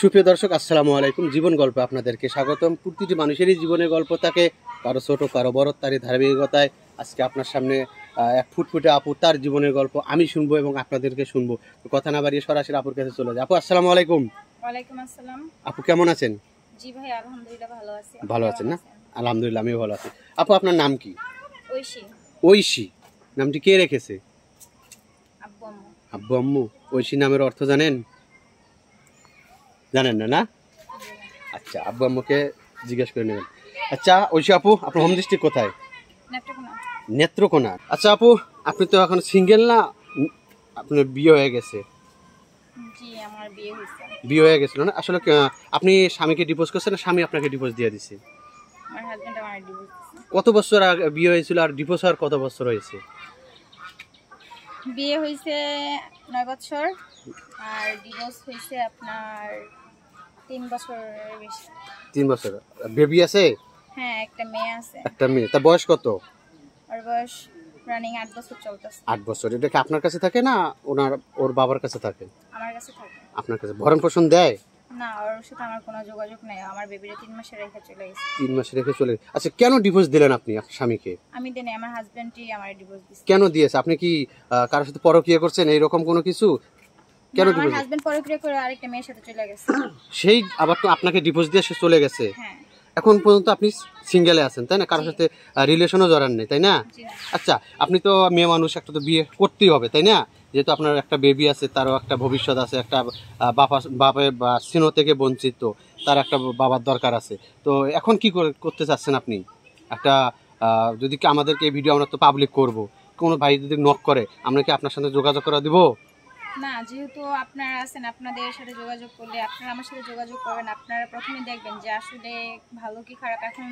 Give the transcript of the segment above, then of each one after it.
সুপ্রিয় দর্শক, আসসালামু আলাইকুম। জীবন গল্পে আপনাদেরকে স্বাগতম। প্রতিটি মানুষেরই জীবনের গল্প থাকে, কারো ছোট কারো বড়। তারই ধারাবাহিকতায় আজকে আপনার সামনে এক ফুটফুটে আপু, তার জীবনের গল্প আমি শুনবো এবং আপনাদেরকে শুনবো। তো কথা না বাড়িয়ে সরাসরি আপুর কাছে চলে যায়। আপু, আসসালামু আলাইকুম। ওয়ালাইকুম আসসালাম। আপু কেমন আছেন? জি ভাই, আলহামদুলিল্লাহ ভালো আছি। ভালো আছেন না? আলহামদুলিল্লাহ, আমিও ভালো আছি। আপু, আপনার নাম কি? ঐশী। ঐশী নামটি কে রেখেছে? আব্বু আম্মু। আব্বু আম্মু। ঐশী নামের অর্থ জানেন? জানেন না? না, আচ্ছা, আব্বু আম্মুকে জিজ্ঞেস করে নেবেন। আচ্ছা ঐশী আপু, আপনার হোম ডিস্ট্রিক্ট কোথায়? নেত্রকোনা। নেত্রকোনা। আচ্ছা আপু, আপনি তো এখন সিঙ্গেল না, আপনার বিয়ে হয়ে গেছে? জি, আমার বিয়ে হয়েছে। বিয়ে হয়ে গেছিল না? আসলে আপনি স্বামীকে ডিভোর্স করছেন না স্বামী আপনাকে ডিভোর্স দিয়ে দিছে? আমার হাজবেন্ড আমার ডিভোর্স দিয়েছে। কত বছর আগে বিয়ে হয়েছিল আর ডিভোর্স হওয়ার কত বছর হয়েছে? বিয়ে হয়েছে 9 বছর আর ডিভোর্স হয়েছে আপনার 3 বছরের বেশি। 3 বছর। বেবি আছে? হ্যাঁ, একটা মেয়ে আছে। একটা মেয়ে। তার বয়স কত? ওর বয়স রানিং 8 বছর চলতেছে। 8 বছর। এটা কি আপনার কাছে থাকে না ওর বাবার কাছে থাকে? আমার কাছে থাকে। আপনার কাছে ভরণ পোষণ দেয়? না, ওর সাথে আমার কোনো যোগাযোগ নেই। আমার বেবিরে 3 মাসে রেখে চলে গেছে। 3 মাস রেখে চলে। আচ্ছা, কেন ডিভোর্স দিলেন আপনি আপনার স্বামীকে? আমি দেন আমার হাজবেন্ডই আমার ডিভোর্স দিয়েছে। কেন দিয়েছে? আপনি কি কারোর সাথে পরকীয়া করছেন এইরকম কোনো কিছু? কেন আমার ডিভোর্স? হাজবেন্ড পরক্রিয়া করে আরেকটা মেয়ের সাথে চলে গেছে। সেই আবার তো আপনাকে ডিভোর্স দিয়ে সে চলে গেছে। হ্যাঁ। এখন পর্যন্ত আপনি সিঙ্গেলে আছেন, তাই না? কারোর সাথে রিলেশনও জড়ান নেই, তাই না? আচ্ছা, আপনি তো মেয়ে মানুষ, একটা তো বিয়ে করতেই হবে, তাই না? যেহেতু আপনার একটা বেবি আছে, তারও একটা ভবিষ্যৎ আছে, একটা বাপের বা স্নেহ থেকে বঞ্চিত, তার একটা বাবার দরকার আছে। তো এখন কি করতে চাচ্ছেন আপনি? একটা যদি কি আমাদেরকে এই ভিডিও আমরা তো পাবলিক করব, কোনো ভাই যদি নক করে, আমরা কি আপনার সাথে যোগাযোগ করে দিব? না, যেহেতু আপনারা আছেন, আপনাদের সাথে যোগাযোগ করলে আপনারা আমার সাথে যোগাযোগ করবেন। আপনারা প্রথমে দেখবেন যে আসলে ভালো কি খারাপ। এখন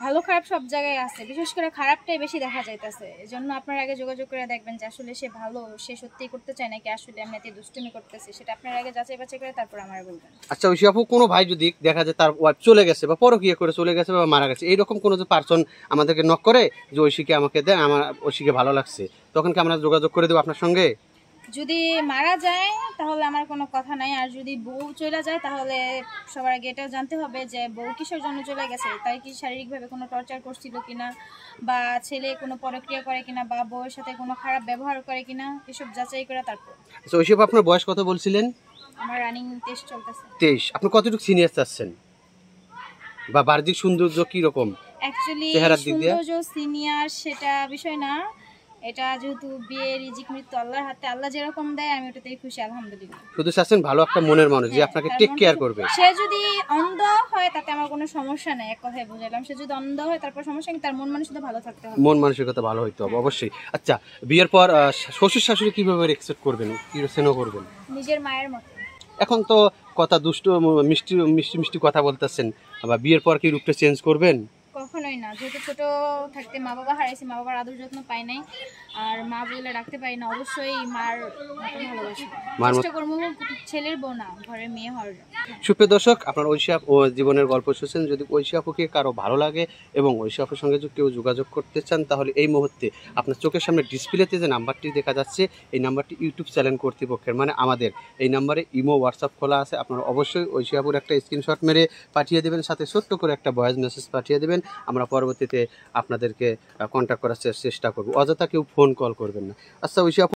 ভালো খারাপ সব জায়গায় আছে, বিশেষ করে খারাপটাই বেশি দেখা যাইতেছে। এজন্য আপনারা আগে যোগাযোগ করে দেখবেন যে আসলে সে ভালো, সে সত্যিই করতে চায় নাকি আসলে এমনিতে দুষ্টুমি করতেছে। সেটা আপনারা আগে যাচাই বাছাই করে তারপর আমার বলবেন। আচ্ছা ঐশী আপু, কোনো ভাই যদি দেখা যায় তার ওয়াইফ চলে গেছে বা পরকীয়া করে চলে গেছে বা মারা গেছে, এইরকম কোনো যে পার্সন আমাদেরকে নক করে যে ঐশীকে আমাকে দেন, আমার ঐশীকে ভালো লাগছে, তখন কি আমরা যোগাযোগ করে দেবো আপনার সঙ্গে? যদি মারা যায় তাহলে আমার কোনো কথা নাই, আর যদি বউ চলে যায় তাহলে সবার আগে এটাও জানতে হবে যে বউ কিসের জন্য চলে গেছে। তাই কি শারীরিকভাবে কোনো টর্চার করছিল কিনা, বা ছেলে কোনো পরক্রিয়া করে কিনা, বা বউয়ের সাথে কোনো খারাপ ব্যবহার করে কিনা, এসব যাচাই করে তারপর। আচ্ছা ঐশী আপু, আপনার বয়স কত বলছিলেন? আমার রানিং টেস্ট চলতেছে। 23। আপনি কতটুকু সিনিয়র চাচ্ছেন বা বাহ্যিক সৌন্দর্য কি রকম? অ্যাকচুয়ালি সৌন্দর্য সিনিয়র সেটা বিষয় না, এটা যেহেতু বিয়ের রিজিক মৃত্যু আল্লাহর হাতে, আল্লাহ যেরকম দেয় আমি ওটাতেই খুশি, আলহামদুলিল্লাহ। শুধু চাচ্ছেন ভালো একটা মনের মানুষ যে আপনাকে টেক কেয়ার করবে। সে যদি অন্ধ হয় তাতে আমার কোনো সমস্যা নাই, এক কথায় বুঝাইলাম। সে যদি অন্ধ হয় তারপর সমস্যা নেই, তার মন মানসিকতা ভালো থাকতে হবে। মন মানসিকতা ভালো হইতে হবে অবশ্যই। আচ্ছা, বিয়ের পর শ্বশুর শাশুড়ি কিভাবে রেসপেক্ট করবেন, কি স্নেহ করবেন? নিজের মায়ের মতো। এখন তো কথা দুষ্ট মিষ্টি মিষ্টি মিষ্টি কথা বলতেছেন, আবার বিয়ের পর কি রূপটা চেঞ্জ করবেন? কখনোই না। যেহেতু ছোট থাকতে মা বাবা হারাইছি, মা বাবার আদর যত্ন পাই নাই, আর মা বলে ডাকতে পারি না, অবশ্যই মার মতো ভালোবাসি। চেষ্টা করবো ছেলের বউ না, ঘরের মেয়ে হওয়ার। সুপ্রিয় দর্শক, আপনার ঐশী আপু জীবনের গল্প শুনছেন। যদি ঐশী আপুকে কারো ভালো লাগে এবং ঐশী আপুর সঙ্গে যদি কেউ যোগাযোগ করতে চান, তাহলে এই মুহূর্তে আপনার চোখের সামনে ডিসপ্লেতে যে নাম্বারটি দেখা যাচ্ছে, এই নাম্বারটি ইউটিউব চ্যানেল কর্তৃপক্ষের, মানে আমাদের। এই নাম্বারে ইমো হোয়াটসঅ্যাপ খোলা আছে। আপনারা অবশ্যই ঐশী আপুর একটা স্ক্রিনশট মেরে পাঠিয়ে দেবেন, সাথে ছোট্ট করে একটা ভয়েস মেসেজ পাঠিয়ে দেবেন। আমরা পরবর্তীতে আপনাদেরকে কন্ট্যাক্ট করার চেষ্টা করব। অযথা কেউ ফোন কল করবেন না। আচ্ছা ঐশী আপু,